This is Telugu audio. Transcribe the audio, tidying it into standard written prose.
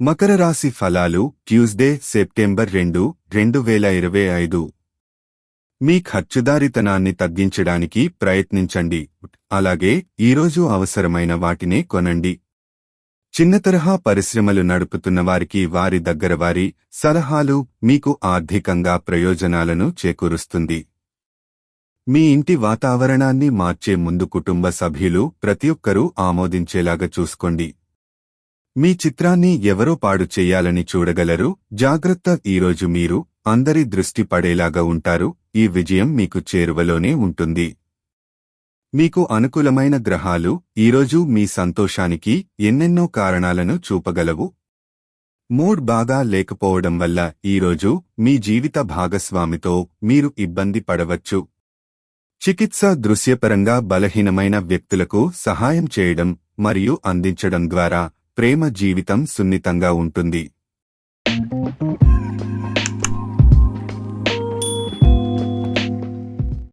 మకర రాశి ఫలాలు ట్యూస్డే సెప్టెంబర్ 2, 2025. మీ ఖర్చుదారితనాన్ని తగ్గించడానికి ప్రయత్నించండి. అలాగే ఈరోజు అవసరమైన వాటినే కొనండి. చిన్న తరహా పరిశ్రమలు నడుపుతున్న వారికి వారి దగ్గర వారి సలహాలు మీకు ఆర్థికంగా ప్రయోజనాలను చేకూరుస్తుంది. మీ ఇంటి వాతావరణాన్ని మార్చే ముందు కుటుంబ సభ్యులు ప్రతి ఒక్కరూ ఆమోదించేలాగా చూసుకోండి. మీ చిత్రాన్ని ఎవరో పాడు చెయ్యాలని చూడగలరు. జాగ్రత్త. ఈరోజు మీరు అందరి దృష్టి పడేలాగా ఉంటారు. ఈ విజయం మీకు చేరువలోనే ఉంటుంది. మీకు అనుకూలమైన గ్రహాలు ఈరోజు మీ సంతోషానికి ఎన్నెన్నో కారణాలను చూపగలవు. మూడ్ బాగా లేకపోవడం వల్ల ఈరోజు మీ జీవిత భాగస్వామితో మీరు ఇబ్బంది పడవచ్చు. చికిత్స దృశ్యపరంగా బలహీనమైన వ్యక్తులకు సహాయం చేయడం మరియు అందించడం ద్వారా ప్రేమ జీవితం సున్నితంగా ఉంటుంది.